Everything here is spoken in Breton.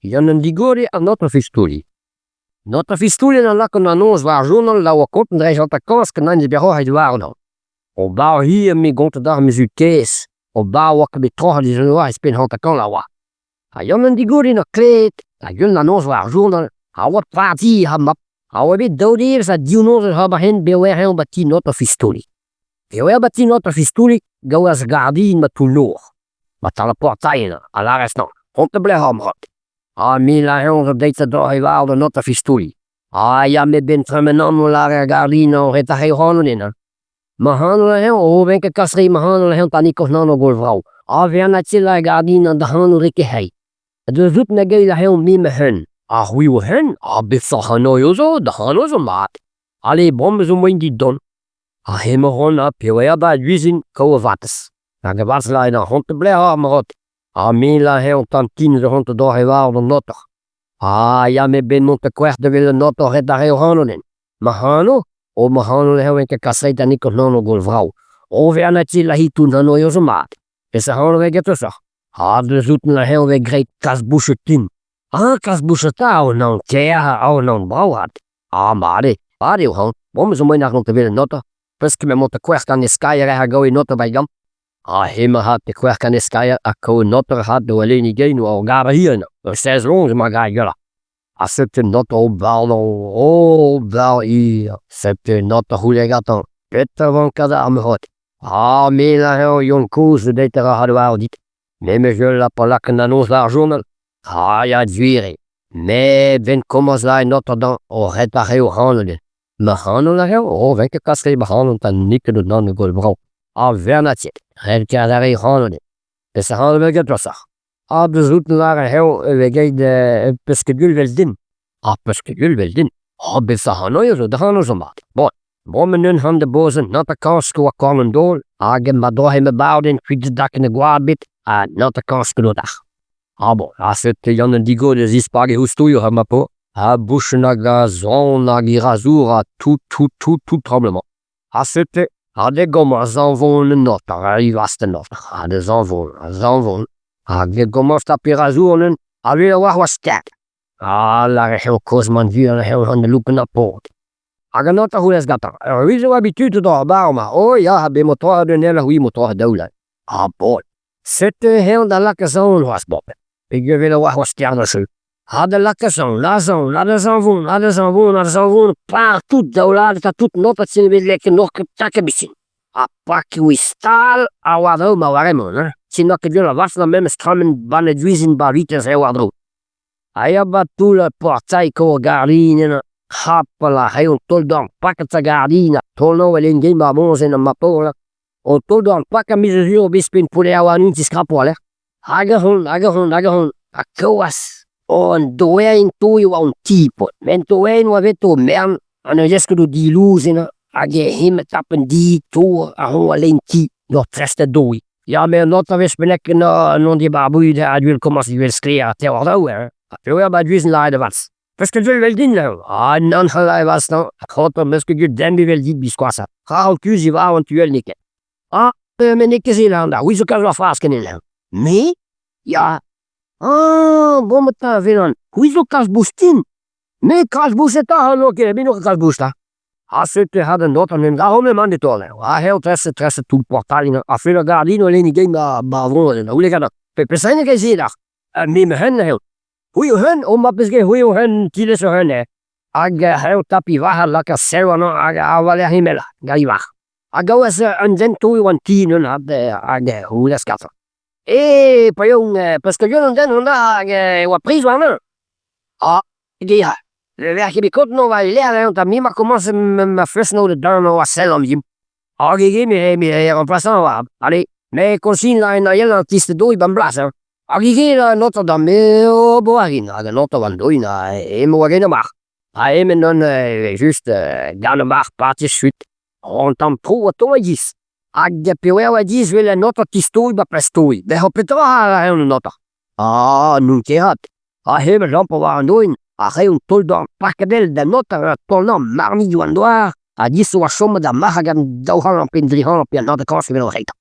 Yann Digourdi a notre Fistoulig. Notre Fistoulig na lak an annons war journal la oa kont dreich an ta kans kan an bero heid wardan. O ba hi me gont dar mesu kees. O ba wak be troch di zenoa es pen han ta kan la oa. A Yann Digourdi na kleed. A yun annons war journal. A oa parti ha map. A oa bet daudir sa diunons ha ba hen bewer hen bati notre Fistoulig. Bewer bati notre Fistoulig gawas gardin ma tout noor. Ma ta la portaina a la restan. Conte ble hamrat. A mi la hen op deit do he war de notre Fistoulig. A ja me ben tremenan la gardin o reta he hanen. Ma hanen hen o wenke kasri ma hanen hen tanikos nano gol vrou. A verna la gardin an de hanen rike hei. De zoet na gei la hen mi me hen. A hui o hen, a befsa hanoio zo, de hano zo maat. Ale bombe zo moin die don. A he me hon a pewea ba duizin kouwe vates. Na gewas la en honte ble hamrat. A mi la hen tantin de honte do he war de notter. A ja me ben monte kwert de wille notter het daar heel hanen. Ma hano, o ma hano he wenke kasri tanikos nano gol vrou. O verna la hi toen hanoio zo maat. Is a hano we getussach. A de zoeten la hen we greit kasbusche tin. Ah, kasbusche ta o non kea o non brouwat. Ah, mare, o han. Waarom zo mooi naar te willen notter? Peske me monte kwert aan de skyer ha go in notter bij jam. Ah, hema had de kwert aan de skyer a ko notter had do alleen niet geen o gara hier no. Er 6 rondes maar ga jella. A septe notter op bal no. O bal hier. Septe notter hoe le gatan. Peter van kada am hot. Ah, me la heel jong koos de deter had wel dit. Meme je la palakken aan ons daar journal. Ah, ja, dwire. Me ben kommas la notter dan o reta heel handelen. Me handelen heel o wenke kasri behandelen tan nikke do nan gol brouw. A vernatje. Het kan daar heel handelen. Dus handelen we getrossach. A de zoeten waren heel we geid peskegul wel din. A peskegul wel din. A befsa hanoio zo de hano zo maat. Bon. Bommen nun han de bozen not a kansko a komen dool. A gem ma dohe me bouden kwik de dak in de guarbit. A not a kansko do dag. Ah bon, a set Yann Digourdi zis pagi houstoio ha ma po. A bouche na gazon na girazour a tout tremblement. A set a de gomma zanvon not a rivaste not. A de zanvon. A de gomma sta pirazournen a wil war was stek. A la heel kozman vuur la heel han de lupen na poort. A ga not a hules gata. A wizo habitude do bauma. Oh ja, ha be motor de nella hui motor doula. A bon. Set heel da lakke zon was boppe. Ik wil wel wat sterren zo. Hadden lekker zo, la de zanvoen, partout doulade, dat doet nog dat ze weer lekker nog takken bisschen. A pakje we staal, a wado ma waremo, hè. Zien dat ik wil was dan met strammen van het wiezen barites heel wado. A ja batule partij ko gardine, hapla heel tol dan pakken te gardine, tol no wel in geen babons in een mapola. O tol dan pakken miserior bispin pour les avoir une scrapola. Agahon, a koas. O an doen toio a un tipo. Men doen wa veto mern, an een jeske do di luzina, a ge him tappen di toer, a hon alleen ti, no treste doi. Ja, me not a ves benek non die babuide, a duel kommas die wil skrea, te ordou, hè. A teo ba duizen laide vats. Peske duel wel din, nou. A nan halai was nou, a grote meske gu dembi wel dit bisquassa. Ga al kuzi wa aventueel nikke. Ah, men ikke zilanda, hoe zo kan wel frasken in, nou. Me? Ja. Ah, bom ta venan. Hoe zo kasbustin? Me kasbuseta hano ke bino kasbusta. A sete hadden not an en gahome man dit ole. A heel tresse tout portalina. A fila gardino leni game da bavron. Hoe lega dat? Pe zijn ke zedag. Me hen heel. Hoe hun om ma besge hoe hun tiles hun. Ag heel tapi waha laka serwano ag wala himela. Gai wach. Ag was an den toe wan tien had ag hoe les katter. Pa jong, peske jullie den vandaag wat prijs waren. Ah, ja. We werken bij kot nog wel leren, want dat mij commence me first nou de daar nog wat cel om je. Ah, ik me een passant waar. Allee, mij kon zien dat in heel artiest dooi ben blazen. Ah, ik ga not dan mee op waarin. Ah, not dan dooi na hem waarin maar. Ah, hem dan juist gaan maar paardjes schiet. Want dan pro toetjes. Ag de pewea dis wil een nota tistoi ba prestoi. De hopetra ha een nota. Ah, nun ke hat. Ah, hebben lampen waren doen. Ah, een tol dan pakkedel de nota tol dan marmi juandoir. Ah, dis was somme da mahagan dauhan op in 300 op je nota kans wil weten.